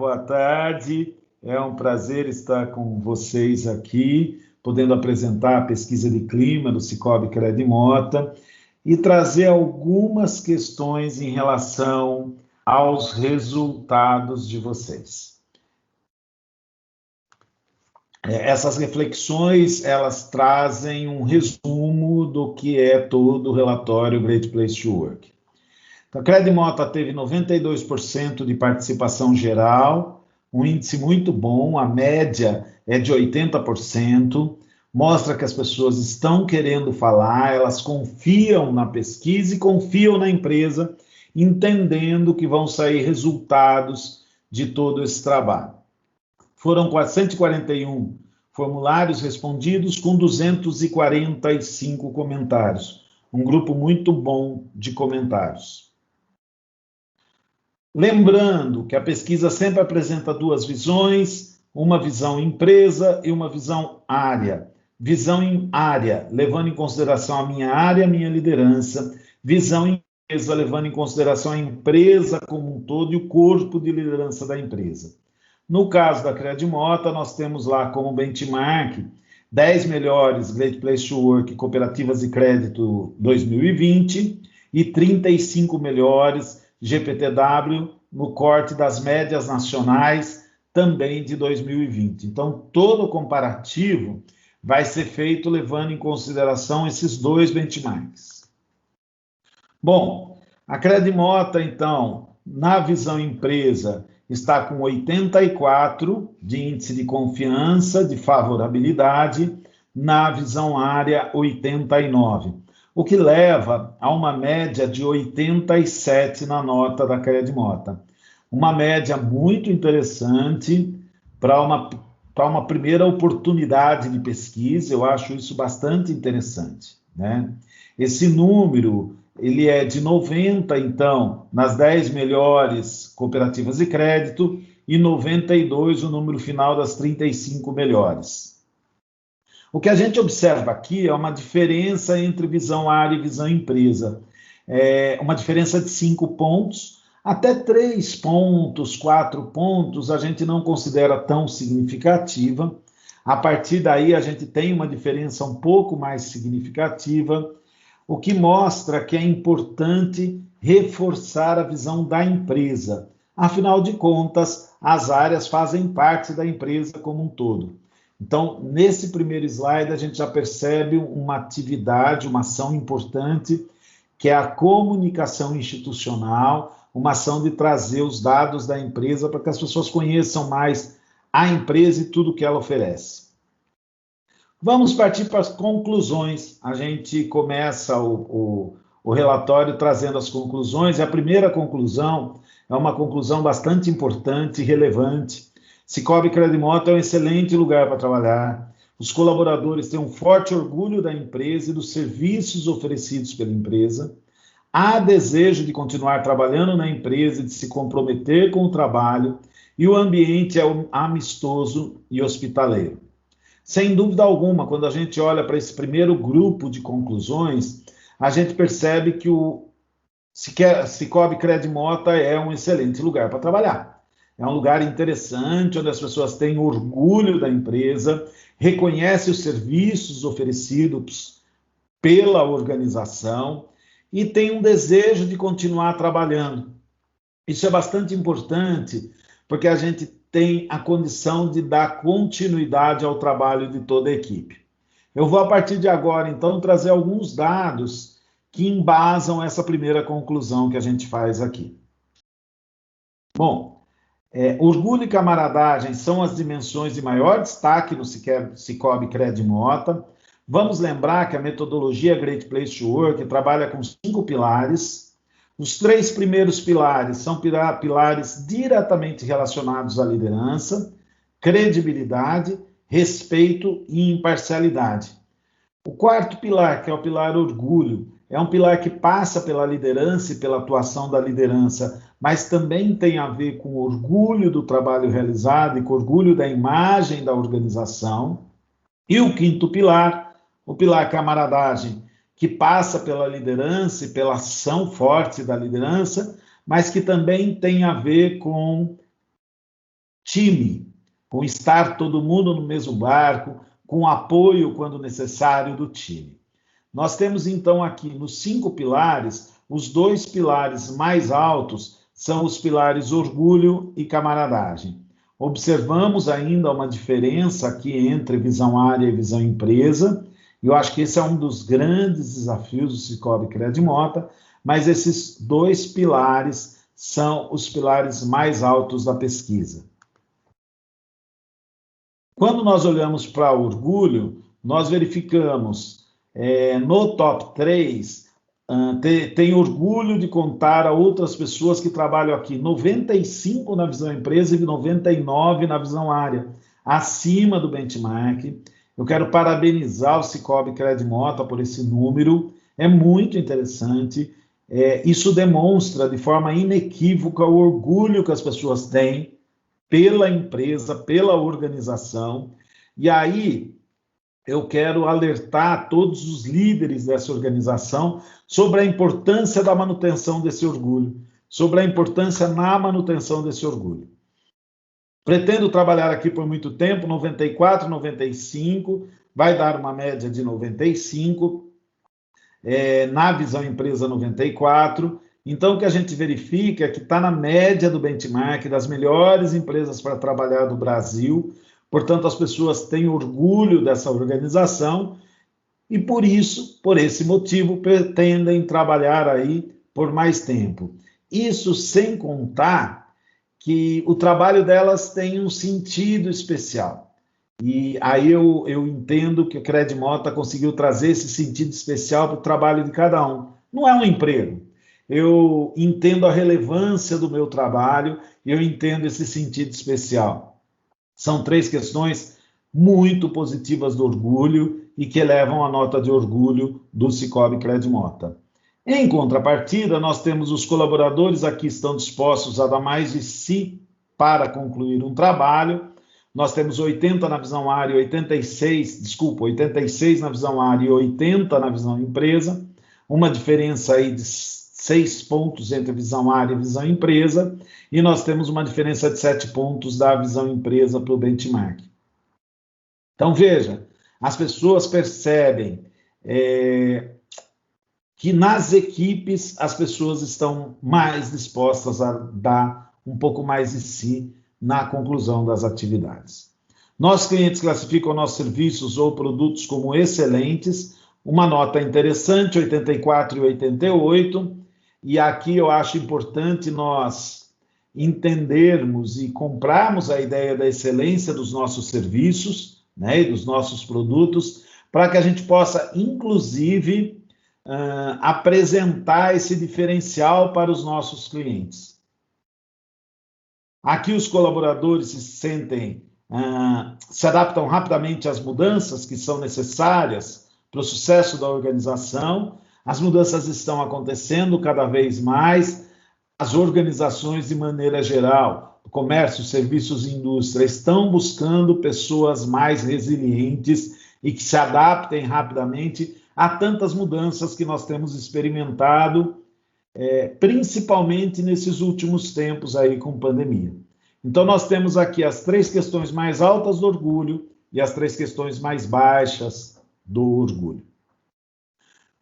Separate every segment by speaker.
Speaker 1: Boa tarde, é um prazer estar com vocês aqui, podendo apresentar a pesquisa de clima do Cicobi Credimota e trazer algumas questões em relação aos resultados de vocês. Essas reflexões, elas trazem um resumo do que é todo o relatório Great Place to Work. A Credimota teve 92% de participação geral, um índice muito bom, a média é de 80%, mostra que as pessoas estão querendo falar, elas confiam na pesquisa e confiam na empresa, entendendo que vão sair resultados de todo esse trabalho. Foram 141 formulários respondidos com 245 comentários, um grupo muito bom de comentários. Lembrando que a pesquisa sempre apresenta duas visões, uma visão empresa e uma visão área. Visão em área, levando em consideração a minha área, a minha liderança. Visão empresa, levando em consideração a empresa como um todo e o corpo de liderança da empresa. No caso da Credimota, nós temos lá como benchmark 10 melhores Great Place to Work cooperativas de crédito 2020 e 35 melhores GPTW no corte das médias nacionais também de 2020. Então, todo o comparativo vai ser feito levando em consideração esses dois benchmarks. Bom, a Credimota, então, na visão empresa, está com 84 de índice de confiança, de favorabilidade, na visão área, 89. O que leva a uma média de 87 na nota da Credimota. Uma média muito interessante para uma primeira oportunidade de pesquisa, eu acho isso bastante interessante, né? Esse número, ele é de 90, então, nas 10 melhores cooperativas de crédito e 92 o número final das 35 melhores. O que a gente observa aqui é uma diferença entre visão área e visão empresa. Uma diferença de 5 pontos, até 3 pontos, 4 pontos, a gente não considera tão significativa. A partir daí, a gente tem uma diferença um pouco mais significativa, o que mostra que é importante reforçar a visão da empresa. Afinal de contas, as áreas fazem parte da empresa como um todo. Então, nesse primeiro slide, a gente já percebe uma atividade, uma ação importante, que é a comunicação institucional, uma ação de trazer os dados da empresa para que as pessoas conheçam mais a empresa e tudo que ela oferece. Vamos partir para as conclusões. A gente começa o relatório trazendo as conclusões, e a primeira conclusão é uma conclusão bastante importante e relevante. Cicobi Credimota é um excelente lugar para trabalhar. Os colaboradores têm um forte orgulho da empresa e dos serviços oferecidos pela empresa. Há desejo de continuar trabalhando na empresa e de se comprometer com o trabalho, e o ambiente é amistoso e hospitaleiro. Sem dúvida alguma, quando a gente olha para esse primeiro grupo de conclusões, a gente percebe que o Cicobi Credimota é um excelente lugar para trabalhar. É um lugar interessante, onde as pessoas têm orgulho da empresa, reconhecem os serviços oferecidos pela organização e têm um desejo de continuar trabalhando. Isso é bastante importante, porque a gente tem a condição de dar continuidade ao trabalho de toda a equipe. Eu vou, a partir de agora, então, trazer alguns dados que embasam essa primeira conclusão que a gente faz aqui. Bom, orgulho e camaradagem são as dimensões de maior destaque no Cicobi Credimota. Vamos lembrar que a metodologia Great Place to Work trabalha com 5 pilares. Os 3 primeiros pilares são pilares diretamente relacionados à liderança, credibilidade, respeito e imparcialidade. O 4º pilar, que é o pilar orgulho, é um pilar que passa pela liderança e pela atuação da liderança, mas também tem a ver com o orgulho do trabalho realizado e com o orgulho da imagem da organização. E o 5º pilar, o pilar camaradagem, que passa pela liderança e pela ação forte da liderança, mas que também tem a ver com time, com estar todo mundo no mesmo barco, com apoio quando necessário do time. Nós temos então aqui nos 5 pilares, os 2 pilares mais altos são os pilares orgulho e camaradagem. Observamos ainda uma diferença aqui entre visão área e visão empresa, e eu acho que esse é um dos grandes desafios do Sicoob Credimota, mas esses 2 pilares são os pilares mais altos da pesquisa. Quando nós olhamos para orgulho, nós verificamos no top 3, tem orgulho de contar a outras pessoas que trabalham aqui, 95 na visão empresa e 99 na visão área, acima do benchmark. Eu quero parabenizar o Sicoob Credimota por esse número, é muito interessante. Isso demonstra de forma inequívoca o orgulho que as pessoas têm pela empresa, pela organização. E aí eu quero alertar todos os líderes dessa organização sobre a importância da manutenção desse orgulho, sobre a importância na manutenção desse orgulho. Pretendo trabalhar aqui por muito tempo, 94, 95, vai dar uma média de 95, na visão empresa 94. Então, o que a gente verifica é que está na média do benchmark das melhores empresas para trabalhar do Brasil. Portanto, as pessoas têm orgulho dessa organização e, por isso, por esse motivo, pretendem trabalhar aí por mais tempo. Isso sem contar que o trabalho delas tem um sentido especial. E aí eu entendo que o Credimota conseguiu trazer esse sentido especial para o trabalho de cada um. Não é um emprego. Eu entendo a relevância do meu trabalho e eu entendo esse sentido especial. São 3 questões muito positivas do orgulho e que elevam a nota de orgulho do Sicoob Credimota. Em contrapartida, nós temos os colaboradores aqui estão dispostos a dar mais de si para concluir um trabalho. Nós temos 80 na visão área, 86 na visão área e 80 na visão empresa. Uma diferença aí de 6 pontos entre visão área e visão empresa, e nós temos uma diferença de 7 pontos da visão empresa para o benchmark. Então, veja, as pessoas percebem que nas equipes as pessoas estão mais dispostas a dar um pouco mais de si na conclusão das atividades. Nossos clientes classificam nossos serviços ou produtos como excelentes, uma nota interessante, 84 e 88, e aqui eu acho importante nós entendermos e comprarmos a ideia da excelência dos nossos serviços, né, e dos nossos produtos, para que a gente possa, inclusive, apresentar esse diferencial para os nossos clientes. Aqui os colaboradores se adaptam rapidamente às mudanças que são necessárias para o sucesso da organização. As mudanças estão acontecendo cada vez mais, as organizações de maneira geral, comércio, serviços e indústria, estão buscando pessoas mais resilientes e que se adaptem rapidamente a tantas mudanças que nós temos experimentado, principalmente nesses últimos tempos aí com pandemia. Então nós temos aqui as 3 questões mais altas do orgulho e as 3 questões mais baixas do orgulho.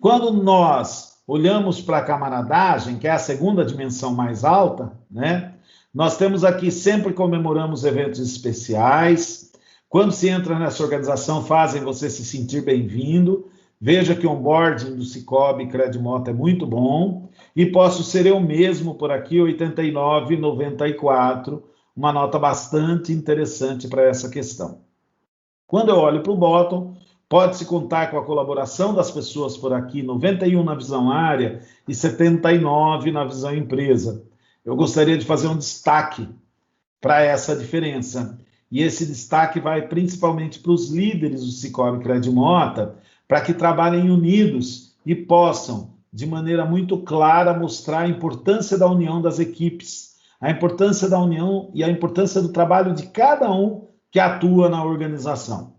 Speaker 1: Quando nós olhamos para a camaradagem, que é a segunda dimensão mais alta, né, nós temos aqui, sempre comemoramos eventos especiais. Quando se entra nessa organização, fazem você se sentir bem-vindo. Veja que o onboarding do Sicoob Credimota é muito bom. E posso ser eu mesmo por aqui, 89, 94, uma nota bastante interessante para essa questão. Quando eu olho para o bottom, pode-se contar com a colaboração das pessoas por aqui, 91 na visão área e 79 na visão empresa. Eu gostaria de fazer um destaque para essa diferença. E esse destaque vai principalmente para os líderes do Sicoob Credimota, para que trabalhem unidos e possam, de maneira muito clara, mostrar a importância da união das equipes, a importância da união e a importância do trabalho de cada um que atua na organização.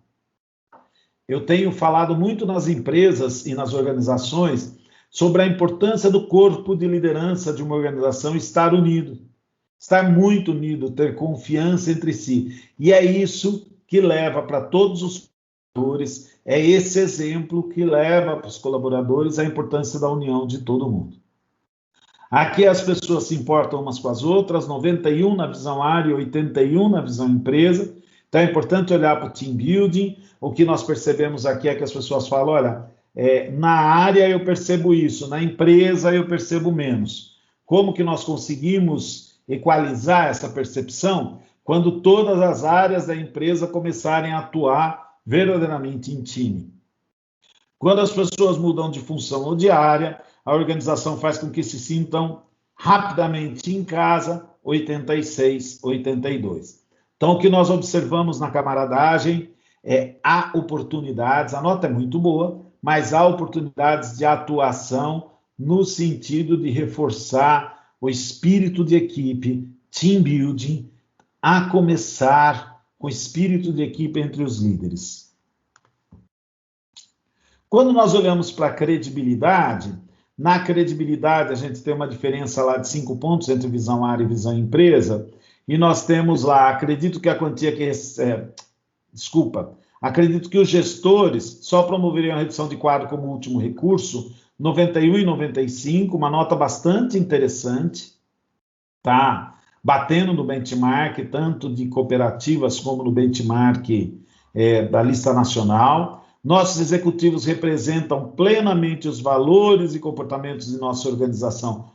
Speaker 1: Eu tenho falado muito nas empresas e nas organizações sobre a importância do corpo de liderança de uma organização estar unido. estar muito unido, ter confiança entre si. E é isso que leva para todos os colaboradores, é esse exemplo que leva para os colaboradores a importância da união de todo mundo. Aqui as pessoas se importam umas com as outras, 91 na visão área, 81 na visão empresa. Então é importante olhar para o team building. O que nós percebemos aqui é que as pessoas falam, olha, na área eu percebo isso, na empresa eu percebo menos. Como que nós conseguimos equalizar essa percepção? Quando todas as áreas da empresa começarem a atuar verdadeiramente em time. Quando as pessoas mudam de função ou de área, a organização faz com que se sintam rapidamente em casa, 86, 82. Então, o que nós observamos na camaradagem há oportunidades, a nota é muito boa, mas há oportunidades de atuação no sentido de reforçar o espírito de equipe, team building, a começar com o espírito de equipe entre os líderes. Quando nós olhamos para a credibilidade, na credibilidade a gente tem uma diferença lá de 5 pontos entre visão área e visão empresa, e nós temos lá, acredito que a quantia que acredito que os gestores só promoveriam a redução de quadro como último recurso, 91 e 95, uma nota bastante interessante, tá? Batendo no benchmark, tanto de cooperativas como no benchmark da lista nacional. Nossos executivos representam plenamente os valores e comportamentos de nossa organização,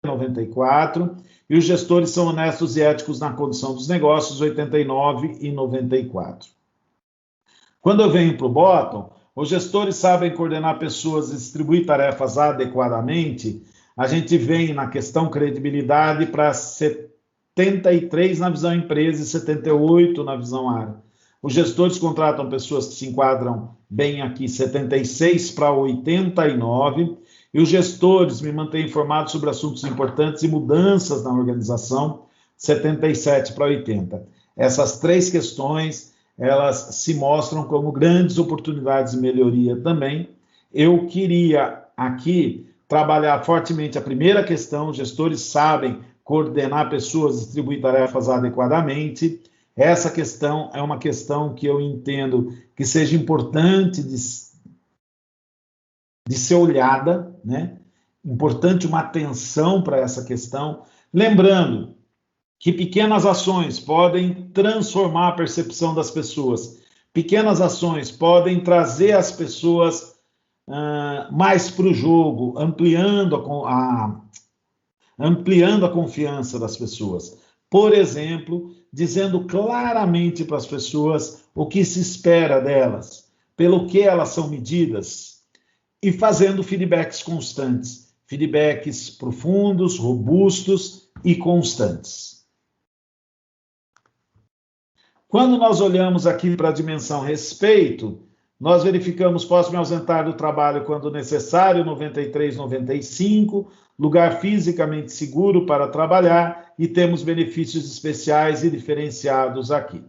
Speaker 1: 94, e os gestores são honestos e éticos na condução dos negócios, 89 e 94. Quando eu venho para o bottom, os gestores sabem coordenar pessoas e distribuir tarefas adequadamente. A gente vem na questão credibilidade para 73 na visão empresa e 78 na visão área. Os gestores contratam pessoas que se enquadram bem aqui, 76 para 89, e os gestores me mantêm informado sobre assuntos importantes e mudanças na organização, 77 para 80. Essas três questões, elas se mostram como grandes oportunidades de melhoria também. Eu queria aqui trabalhar fortemente a primeira questão, os gestores sabem coordenar pessoas, distribuir tarefas adequadamente. Essa questão é uma questão que eu entendo que seja importante de ser olhada, né? Importante uma atenção para essa questão. Lembrando que pequenas ações podem transformar a percepção das pessoas. Pequenas ações podem trazer as pessoas mais para o jogo, ampliando a confiança das pessoas. Por exemplo, dizendo claramente para as pessoas o que se espera delas, pelo que elas são medidas, e fazendo feedbacks constantes, feedbacks profundos, robustos e constantes. Quando nós olhamos aqui para a dimensão respeito, nós verificamos, posso me ausentar do trabalho quando necessário, 93, 95, lugar fisicamente seguro para trabalhar e temos benefícios especiais e diferenciados aqui.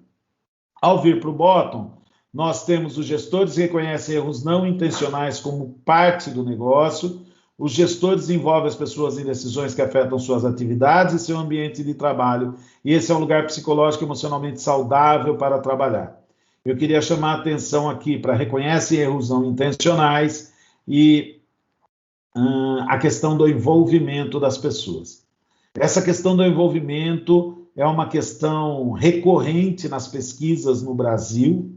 Speaker 1: Ao vir para o bottom, nós temos os gestores que reconhecem erros não intencionais como parte do negócio, os gestores envolvem as pessoas em decisões que afetam suas atividades e seu ambiente de trabalho, e esse é um lugar psicológico e emocionalmente saudável para trabalhar. Eu queria chamar a atenção aqui para reconhecem erros não intencionais e a questão do envolvimento das pessoas. Essa questão do envolvimento é uma questão recorrente nas pesquisas no Brasil,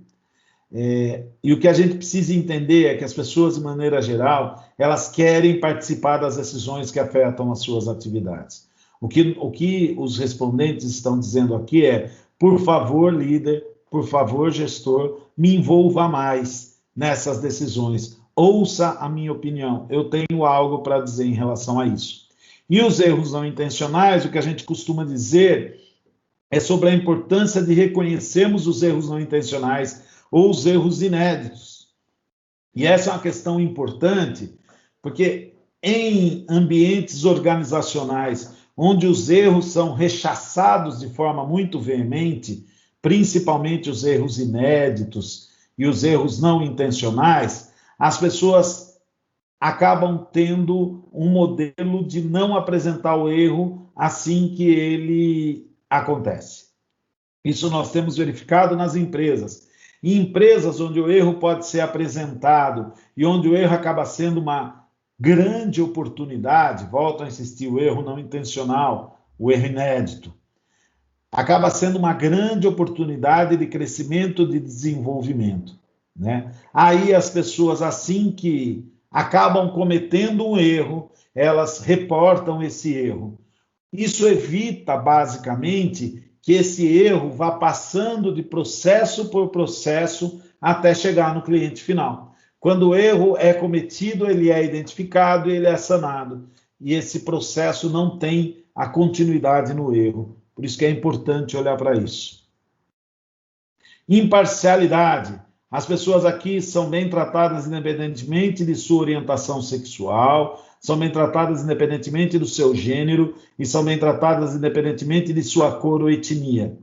Speaker 1: e o que a gente precisa entender é que as pessoas, de maneira geral, elas querem participar das decisões que afetam as suas atividades. O que os respondentes estão dizendo aqui é, por favor, líder, por favor, gestor, me envolva mais nessas decisões. Ouça a minha opinião, eu tenho algo para dizer em relação a isso. E os erros não intencionais, o que a gente costuma dizer é sobre a importância de reconhecermos os erros não intencionais ou os erros inéditos. E essa é uma questão importante, porque em ambientes organizacionais onde os erros são rechaçados de forma muito veemente, principalmente os erros inéditos e os erros não intencionais, as pessoas acabam tendo um modelo de não apresentar o erro assim que ele acontece. Isso nós temos verificado nas empresas. Em empresas onde o erro pode ser apresentado e onde o erro acaba sendo uma grande oportunidade, volto a insistir, o erro não intencional, o erro inédito, acaba sendo uma grande oportunidade de crescimento, de desenvolvimento, né? Aí as pessoas, assim que acabam cometendo um erro, elas reportam esse erro. Isso evita, basicamente, que esse erro vá passando de processo por processo até chegar no cliente final. Quando o erro é cometido, ele é identificado e ele é sanado. E esse processo não tem a continuidade no erro. Por isso que é importante olhar para isso. Imparcialidade. As pessoas aqui são bem tratadas independentemente de sua orientação sexual, são bem tratadas independentemente do seu gênero e são bem tratadas independentemente de sua cor ou etnia.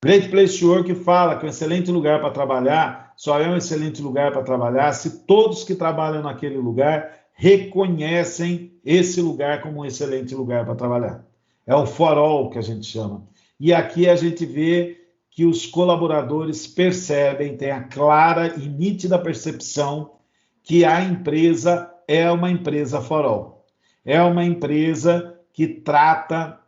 Speaker 1: Great Place to Work fala que um excelente lugar para trabalhar só é um excelente lugar para trabalhar se todos que trabalham naquele lugar reconhecem esse lugar como um excelente lugar para trabalhar. É o for all que a gente chama. E aqui a gente vê que os colaboradores percebem, têm a clara e nítida percepção que a empresa é uma empresa for all. É uma empresa que trata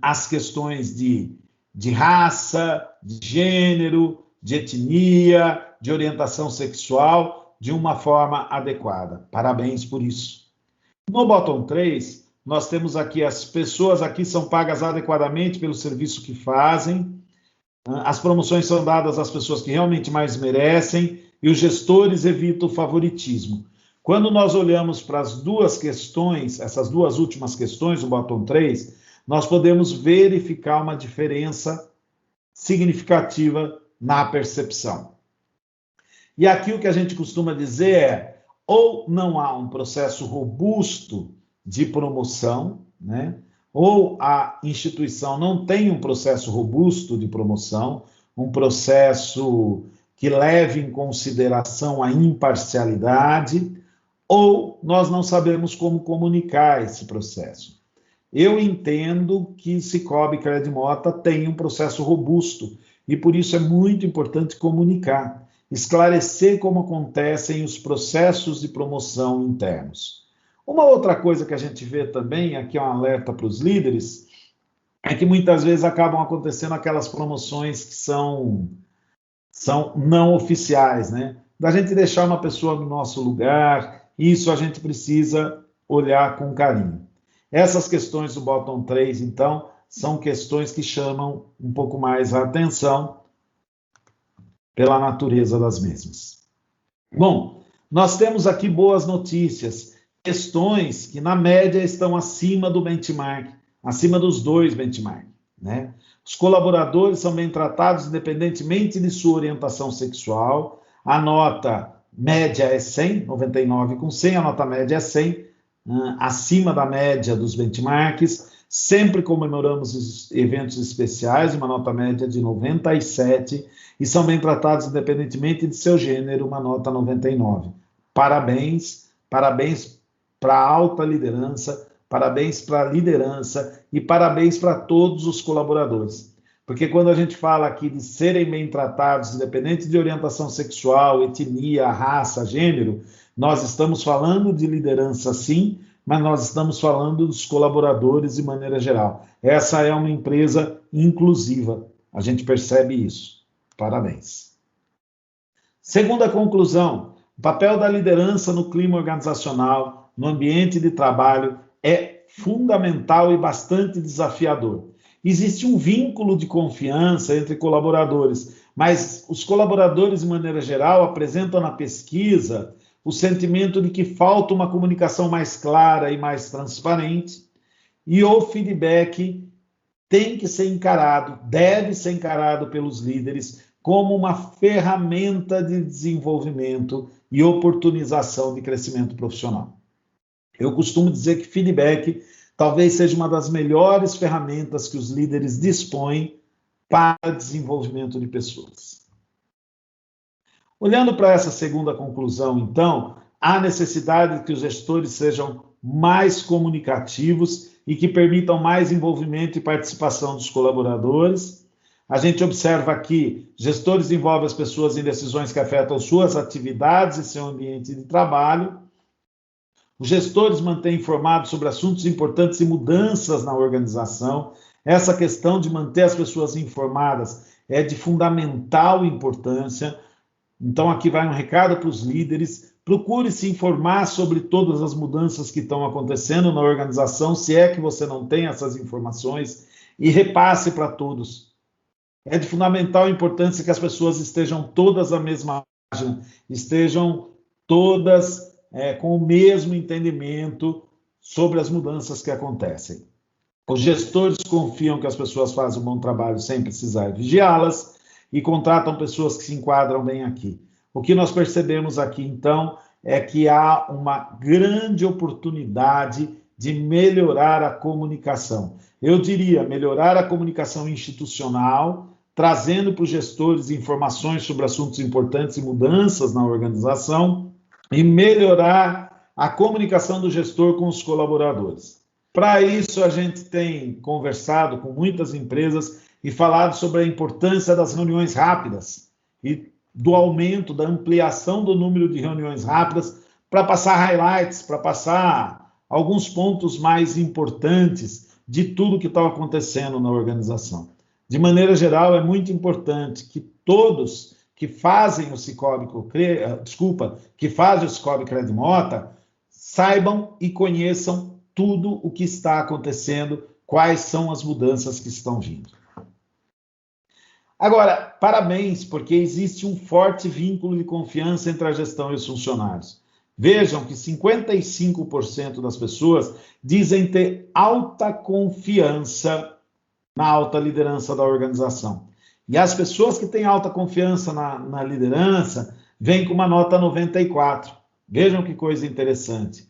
Speaker 1: as questões de raça, de gênero, de etnia, de orientação sexual de uma forma adequada. Parabéns por isso. No bottom 3, nós temos aqui as pessoas aqui são pagas adequadamente pelo serviço que fazem, as promoções são dadas às pessoas que realmente mais merecem e os gestores evitam o favoritismo. Quando nós olhamos para as duas questões, essas duas últimas questões do bottom 3, nós podemos verificar uma diferença significativa na percepção. E aqui o que a gente costuma dizer é, ou não há um processo robusto de promoção, né? Ou a instituição não tem um processo robusto de promoção, um processo que leve em consideração a imparcialidade, ou nós não sabemos como comunicar esse processo. Eu entendo que Cicobi Credimota tem um processo robusto e por isso é muito importante comunicar, esclarecer como acontecem os processos de promoção internos. Uma outra coisa que a gente vê também, aqui é um alerta para os líderes, é que muitas vezes acabam acontecendo aquelas promoções que são não oficiais, né? Da gente deixar uma pessoa no nosso lugar, isso a gente precisa olhar com carinho. Essas questões do bottom 3, então, são questões que chamam um pouco mais a atenção pela natureza das mesmas. Bom, nós temos aqui boas notícias, questões que, na média, estão acima do benchmark, acima dos 2 benchmark, né? Os colaboradores são bem tratados independentemente de sua orientação sexual, a nota média é 100, 99 com 100, a nota média é 100, acima da média dos benchmarks, sempre comemoramos eventos especiais, uma nota média de 97, e são bem tratados independentemente de seu gênero, uma nota 99. Parabéns, parabéns para a alta liderança, parabéns para a liderança e parabéns para todos os colaboradores. Porque quando a gente fala aqui de serem bem tratados, independente de orientação sexual, etnia, raça, gênero, nós estamos falando de liderança sim, mas nós estamos falando dos colaboradores de maneira geral. Essa é uma empresa inclusiva, a gente percebe isso. Parabéns. Segunda conclusão, o papel da liderança no clima organizacional, no ambiente de trabalho, é fundamental e bastante desafiador. Existe um vínculo de confiança entre colaboradores, mas os colaboradores, de maneira geral, apresentam na pesquisa o sentimento de que falta uma comunicação mais clara e mais transparente, e o feedback tem que ser encarado, deve ser encarado pelos líderes como uma ferramenta de desenvolvimento e oportunização de crescimento profissional. Eu costumo dizer que feedback talvez seja uma das melhores ferramentas que os líderes dispõem para desenvolvimento de pessoas. Olhando para essa segunda conclusão, então, há necessidade de que os gestores sejam mais comunicativos e que permitam mais envolvimento e participação dos colaboradores. A gente observa que gestores envolvem as pessoas em decisões que afetam suas atividades e seu ambiente de trabalho. Os gestores mantêm informados sobre assuntos importantes e mudanças na organização. Essa questão de manter as pessoas informadas é de fundamental importância. Então, aqui vai um recado para os líderes: procure se informar sobre todas as mudanças que estão acontecendo na organização, se é que você não tem essas informações, e repasse para todos. É de fundamental importância que as pessoas estejam todas na mesma página, estejam todas com o mesmo entendimento sobre as mudanças que acontecem. Os gestores confiam que as pessoas fazem um bom trabalho sem precisar vigiá-las e contratam pessoas que se enquadram bem aqui. O que nós percebemos aqui, então, é que há uma grande oportunidade de melhorar a comunicação. Eu diria, melhorar a comunicação institucional, trazendo para os gestores informações sobre assuntos importantes e mudanças na organização, e melhorar a comunicação do gestor com os colaboradores. Para isso, a gente tem conversado com muitas empresas e falado sobre a importância das reuniões rápidas e do aumento, da ampliação do número de reuniões rápidas para passar highlights, para passar alguns pontos mais importantes de tudo que está acontecendo na organização. De maneira geral, é muito importante que todos que fazem o Cicobi Credimota saibam e conheçam tudo o que está acontecendo, quais são as mudanças que estão vindo. Agora, parabéns, porque existe um forte vínculo de confiança entre a gestão e os funcionários. Vejam que 55% das pessoas dizem ter alta confiança na alta liderança da organização. E as pessoas que têm alta confiança na liderança vêm com uma nota 94. Vejam que coisa interessante.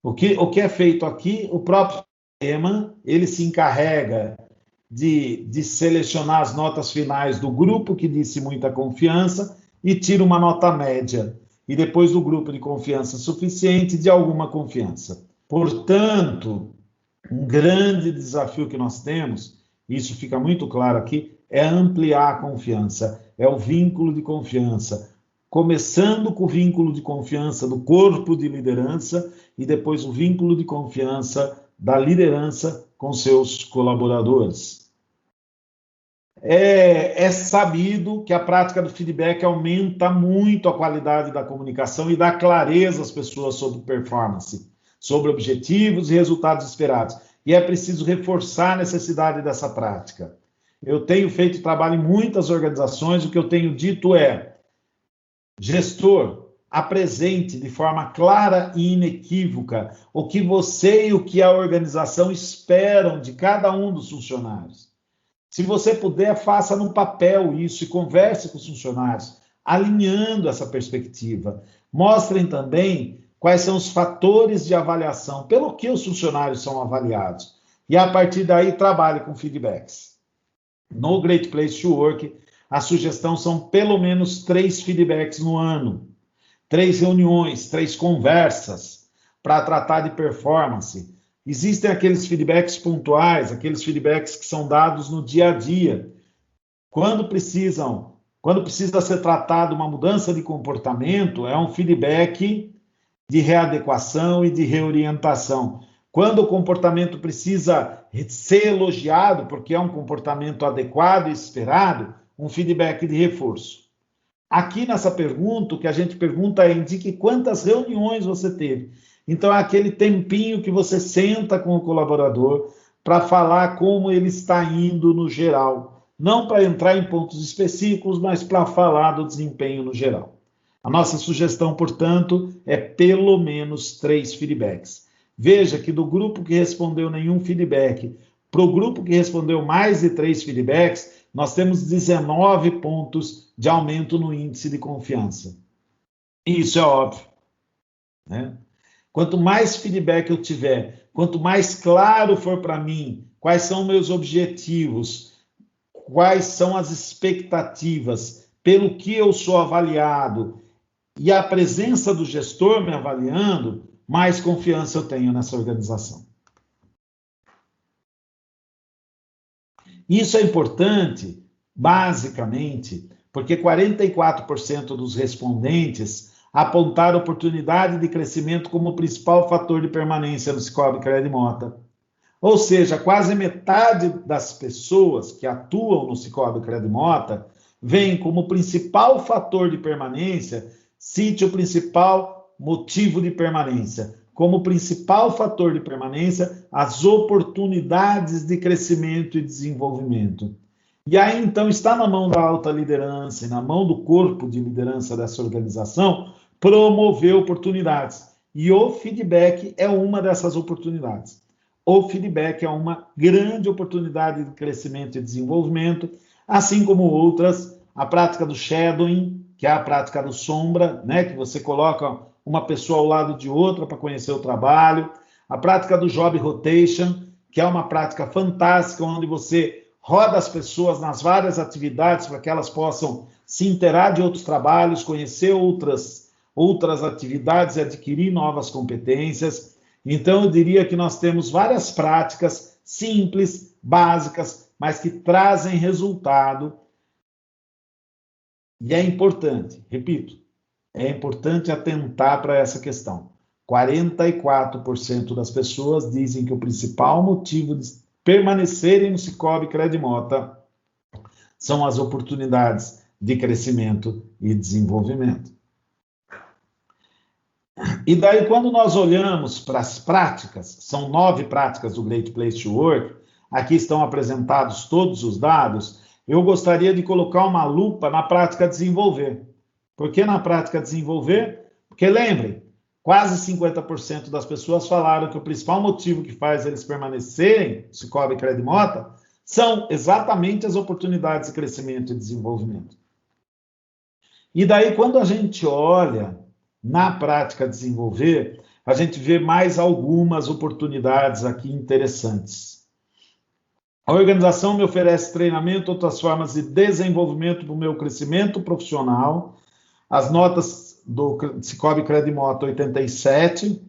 Speaker 1: O que é feito aqui, o próprio sistema, ele se encarrega de selecionar as notas finais do grupo que disse muita confiança e tira uma nota média. E depois do grupo de confiança suficiente, de alguma confiança. Portanto, um grande desafio que nós temos, isso fica muito claro aqui, é ampliar a confiança, é o vínculo de confiança. Começando com o vínculo de confiança do corpo de liderança e depois o vínculo de confiança da liderança com seus colaboradores. É sabido que a prática do feedback aumenta muito a qualidade da comunicação e dá clareza às pessoas sobre performance, sobre objetivos e resultados esperados. E é preciso reforçar a necessidade dessa prática. Eu tenho feito trabalho em muitas organizações, o que eu tenho dito é: gestor, apresente de forma clara e inequívoca o que você e o que a organização esperam de cada um dos funcionários. Se você puder, faça no papel isso e converse com os funcionários, alinhando essa perspectiva. Mostrem também quais são os fatores de avaliação, pelo que os funcionários são avaliados. E, a partir daí, trabalhe com feedbacks. No Great Place to Work, a sugestão são pelo menos 3 feedbacks no ano. 3 reuniões, 3 conversas para tratar de performance. Existem aqueles feedbacks pontuais, aqueles feedbacks que são dados no dia a dia. Quando precisa ser tratado uma mudança de comportamento, é um feedback de readequação e de reorientação. Quando o comportamento precisa ser elogiado, porque é um comportamento adequado e esperado, um feedback de reforço. Aqui nessa pergunta, o que a gente pergunta é: indique quantas reuniões você teve. Então, é aquele tempinho que você senta com o colaborador para falar como ele está indo no geral. Não para entrar em pontos específicos, mas para falar do desempenho no geral. A nossa sugestão, portanto, é pelo menos 3 feedbacks. Veja que do grupo que respondeu nenhum feedback para o grupo que respondeu mais de 3 feedbacks, nós temos 19 pontos de aumento no índice de confiança. E isso é óbvio, né? Quanto mais feedback eu tiver, quanto mais claro for para mim quais são meus objetivos, quais são as expectativas, pelo que eu sou avaliado, e a presença do gestor me avaliando, mais confiança eu tenho nessa organização. Isso é importante, basicamente, porque 44% dos respondentes apontaram oportunidade de crescimento como principal fator de permanência no Cicobi Credimota. Ou seja, quase metade das pessoas que atuam no Cicobi Credimota veem como principal fator de permanência, cite o principal motivo de permanência, como principal fator de permanência, as oportunidades de crescimento e desenvolvimento. E aí, então, está na mão da alta liderança e na mão do corpo de liderança dessa organização promover oportunidades. E o feedback é uma dessas oportunidades. O feedback é uma grande oportunidade de crescimento e desenvolvimento, assim como outras, a prática do shadowing, que é a prática do sombra, né, que você coloca uma pessoa ao lado de outra para conhecer o trabalho, a prática do job rotation, que é uma prática fantástica, onde você roda as pessoas nas várias atividades para que elas possam se inteirar de outros trabalhos, conhecer outras atividades e adquirir novas competências. Então, eu diria que nós temos várias práticas simples, básicas, mas que trazem resultado. E é importante, repito, é importante atentar para essa questão. 44% das pessoas dizem que o principal motivo de permanecerem no Cicobi Credimota são as oportunidades de crescimento e desenvolvimento. E daí, quando nós olhamos para as práticas, são 9 práticas do Great Place to Work, aqui estão apresentados todos os dados, eu gostaria de colocar uma lupa na prática desenvolver. Por que na prática desenvolver? Porque lembrem, quase 50% das pessoas falaram que o principal motivo que faz eles permanecerem no Cicobi Credimota são exatamente as oportunidades de crescimento e desenvolvimento. E daí, quando a gente olha na prática desenvolver, a gente vê mais algumas oportunidades aqui interessantes. A organização me oferece treinamento, outras formas de desenvolvimento para o meu crescimento profissional. As notas do Cicobi Credimota 87,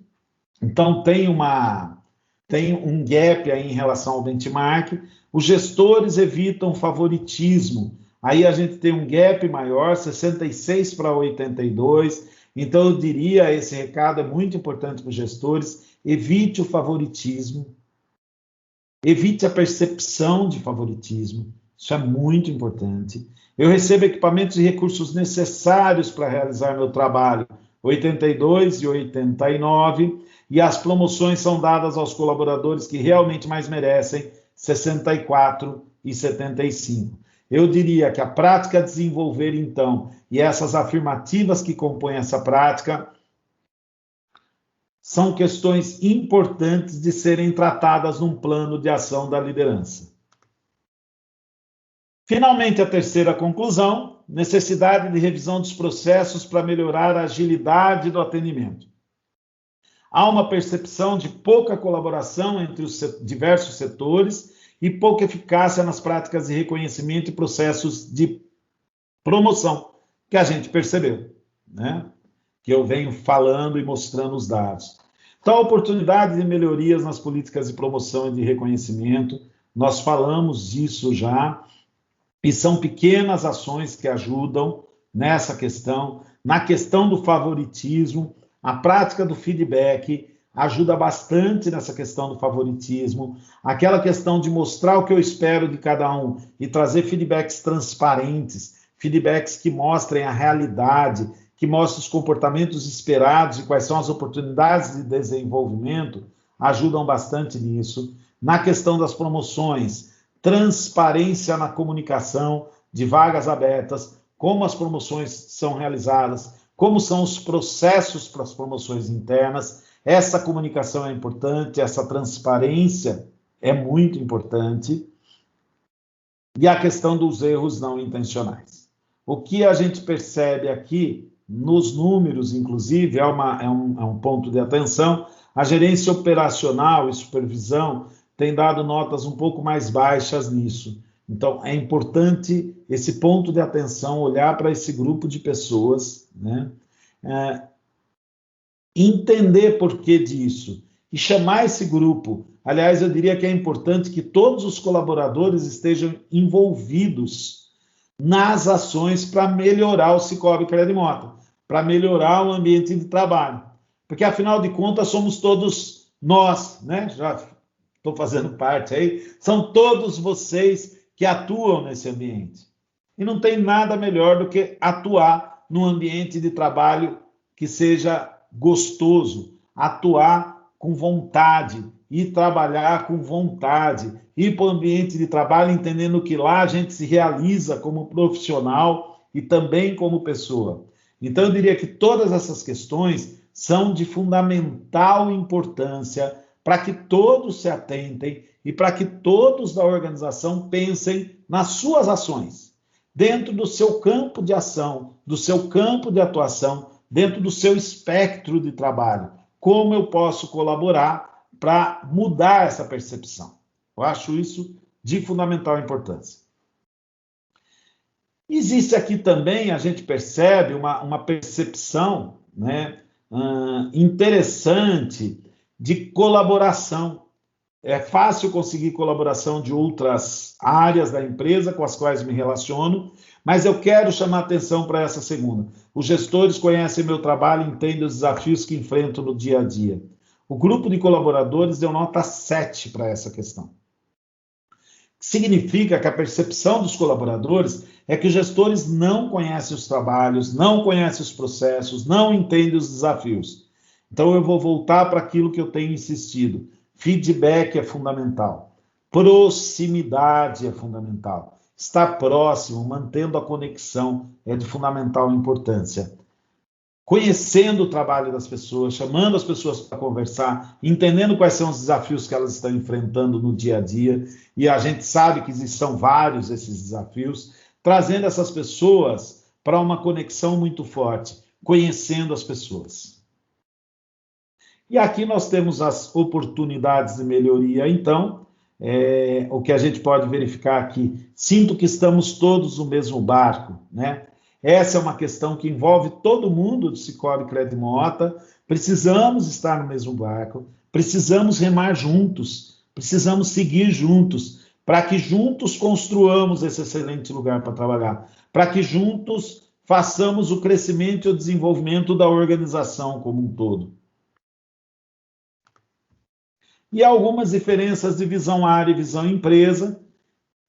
Speaker 1: então tem um gap aí em relação ao benchmark. Os gestores evitam favoritismo, aí a gente tem um gap maior, 66 para 82. Então, eu diria, esse recado é muito importante para os gestores, evite o favoritismo, evite a percepção de favoritismo, isso é muito importante. Eu recebo equipamentos e recursos necessários para realizar meu trabalho, 82 e 89, e as promoções são dadas aos colaboradores que realmente mais merecem, 64 e 75. Eu diria que a prática desenvolver, então, e essas afirmativas que compõem essa prática, são questões importantes de serem tratadas num plano de ação da liderança. Finalmente, a terceira conclusão, necessidade de revisão dos processos para melhorar a agilidade do atendimento. Há uma percepção de pouca colaboração entre os diversos setores e pouca eficácia nas práticas de reconhecimento e processos de promoção, que a gente percebeu, né? Que eu venho falando e mostrando os dados. Então, a oportunidade de melhorias nas políticas de promoção e de reconhecimento, nós falamos disso já, e são pequenas ações que ajudam nessa questão. Na questão do favoritismo, a prática do feedback ajuda bastante nessa questão do favoritismo. Aquela questão de mostrar o que eu espero de cada um e trazer feedbacks transparentes, feedbacks que mostrem a realidade, que mostrem os comportamentos esperados e quais são as oportunidades de desenvolvimento, ajudam bastante nisso. Na questão das promoções, transparência na comunicação de vagas abertas, como as promoções são realizadas, como são os processos para as promoções internas. Essa comunicação é importante, essa transparência é muito importante. E a questão dos erros não intencionais. O que a gente percebe aqui, nos números, inclusive, é um ponto de atenção, a gerência operacional e supervisão tem dado notas um pouco mais baixas nisso. Então, é importante esse ponto de atenção, olhar para esse grupo de pessoas, né? entender por que disso e chamar esse grupo. Aliás, eu diria que é importante que todos os colaboradores estejam envolvidos nas ações para melhorar o Cicobi Credimota, para melhorar o ambiente de trabalho. Porque, afinal de contas, somos todos nós, né? Já estou fazendo parte aí, são todos vocês que atuam nesse ambiente. E não tem nada melhor do que atuar num ambiente de trabalho que seja gostoso, atuar com vontade e trabalhar com vontade, ir para o ambiente de trabalho entendendo que lá a gente se realiza como profissional e também como pessoa. Então, eu diria que todas essas questões são de fundamental importância para que todos se atentem e para que todos da organização pensem nas suas ações, dentro do seu campo de ação, do seu campo de atuação, dentro do seu espectro de trabalho. Como eu posso colaborar para mudar essa percepção? Eu acho isso de fundamental importância. Existe aqui também, a gente percebe, uma percepção, né, interessante de colaboração. É fácil conseguir colaboração de outras áreas da empresa com as quais me relaciono, mas eu quero chamar atenção para essa segunda. Os gestores conhecem meu trabalho e entendem os desafios que enfrento no dia a dia. O grupo de colaboradores deu nota 7 para essa questão. Significa que a percepção dos colaboradores é que os gestores não conhecem os trabalhos, não conhecem os processos, não entendem os desafios. Então, eu vou voltar para aquilo que eu tenho insistido. Feedback é fundamental. Proximidade é fundamental. Estar próximo, mantendo a conexão, é de fundamental importância. Conhecendo o trabalho das pessoas, chamando as pessoas para conversar, entendendo quais são os desafios que elas estão enfrentando no dia a dia, e a gente sabe que são vários esses desafios, trazendo essas pessoas para uma conexão muito forte, conhecendo as pessoas. E aqui nós temos as oportunidades de melhoria, então, o que a gente pode verificar aqui, sinto que estamos todos no mesmo barco, né? Essa é uma questão que envolve todo mundo do Cicobi Credimota, precisamos estar no mesmo barco, precisamos remar juntos, precisamos seguir juntos, para que juntos construamos esse excelente lugar para trabalhar, para que juntos façamos o crescimento e o desenvolvimento da organização como um todo. E algumas diferenças de visão área e visão empresa,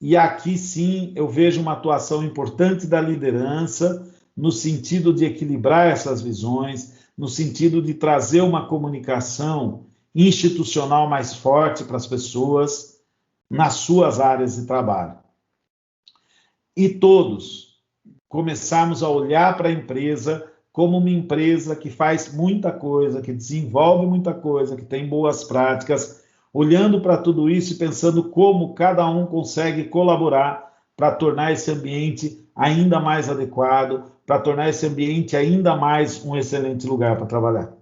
Speaker 1: e aqui sim eu vejo uma atuação importante da liderança, no sentido de equilibrar essas visões, no sentido de trazer uma comunicação institucional mais forte para as pessoas nas suas áreas de trabalho. E todos começarmos a olhar para a empresa como uma empresa que faz muita coisa, que desenvolve muita coisa, que tem boas práticas, olhando para tudo isso e pensando como cada um consegue colaborar para tornar esse ambiente ainda mais adequado, para tornar esse ambiente ainda mais um excelente lugar para trabalhar.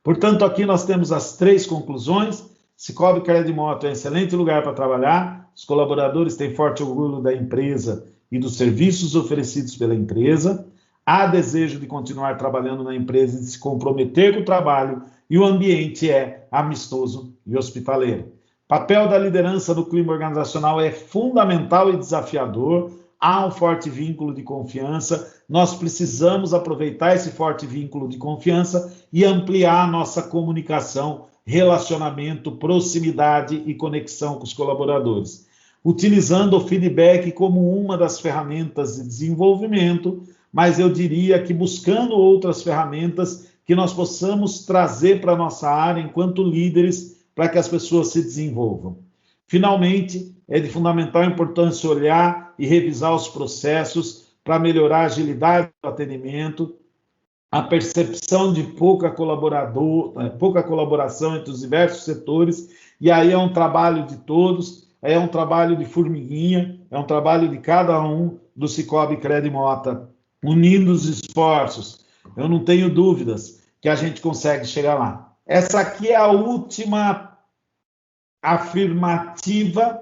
Speaker 1: Portanto, aqui nós temos as 3 conclusões. Cicobi Credimota é um excelente lugar para trabalhar, os colaboradores têm forte orgulho da empresa e dos serviços oferecidos pela empresa, há desejo de continuar trabalhando na empresa e de se comprometer com o trabalho, e o ambiente é amistoso e hospitaleiro. Papel da liderança no clima organizacional é fundamental e desafiador, há um forte vínculo de confiança, nós precisamos aproveitar esse forte vínculo de confiança e ampliar a nossa comunicação, relacionamento, proximidade e conexão com os colaboradores, utilizando o feedback como uma das ferramentas de desenvolvimento, mas eu diria que buscando outras ferramentas que nós possamos trazer para a nossa área enquanto líderes para que as pessoas se desenvolvam. Finalmente, é de fundamental importância olhar e revisar os processos para melhorar a agilidade do atendimento, a percepção de pouca colaboração entre os diversos setores, e aí é um trabalho de todos, é um trabalho de formiguinha, é um trabalho de cada um do Cicobi Credimota, unindo os esforços. Eu não tenho dúvidas que a gente consegue chegar lá. Essa aqui é a última afirmativa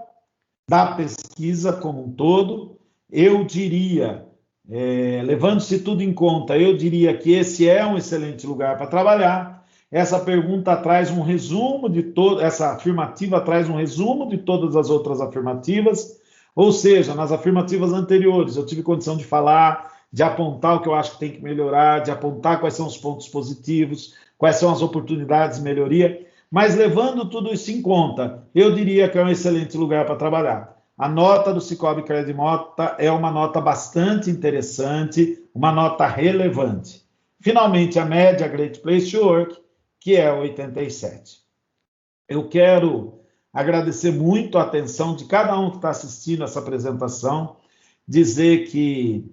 Speaker 1: da pesquisa como um todo. Eu diria levando-se tudo em conta, eu diria que esse é um excelente lugar para trabalhar. Essa pergunta traz um resumo de todo, essa afirmativa traz um resumo de todas as outras afirmativas, ou seja, nas afirmativas anteriores eu tive condição de falar, de apontar o que eu acho que tem que melhorar, de apontar quais são os pontos positivos, quais são as oportunidades de melhoria, mas levando tudo isso em conta, eu diria que é um excelente lugar para trabalhar. A nota do Sicoob Credimota é uma nota bastante interessante, uma nota relevante. Finalmente, a média Great Place to Work, que é 87. Eu quero agradecer muito a atenção de cada um que está assistindo essa apresentação, dizer que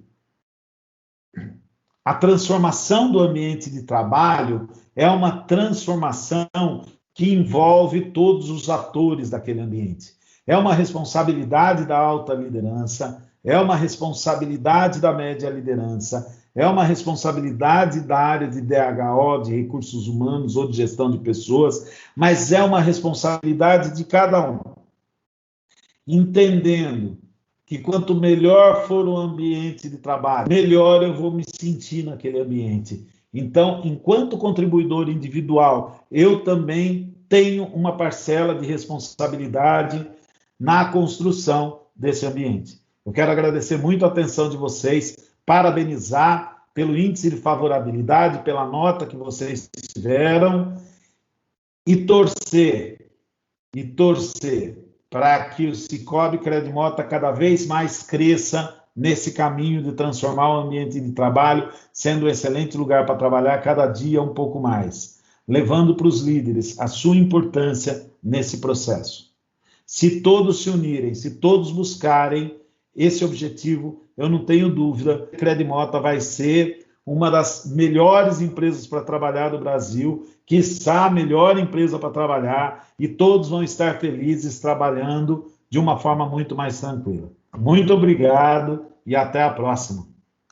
Speaker 1: a transformação do ambiente de trabalho é uma transformação que envolve todos os atores daquele ambiente. É uma responsabilidade da alta liderança, é uma responsabilidade da média liderança, é uma responsabilidade da área de DHO, de recursos humanos ou de gestão de pessoas, mas é uma responsabilidade de cada um. Entendendo que quanto melhor for o ambiente de trabalho, melhor eu vou me sentir naquele ambiente. Então, enquanto contribuidor individual, eu também tenho uma parcela de responsabilidade na construção desse ambiente. Eu quero agradecer muito a atenção de vocês, parabenizar pelo índice de favorabilidade, pela nota que vocês tiveram e torcer para que o Sicoob Credimota cada vez mais cresça nesse caminho de transformar o ambiente de trabalho, sendo um excelente lugar para trabalhar cada dia um pouco mais, levando para os líderes a sua importância nesse processo. Se todos se unirem, se todos buscarem esse objetivo, eu não tenho dúvida que a Credimota vai ser uma das melhores empresas para trabalhar do Brasil, quiçá a melhor empresa para trabalhar, e todos vão estar felizes trabalhando de uma forma muito mais tranquila. Muito obrigado e até a próxima.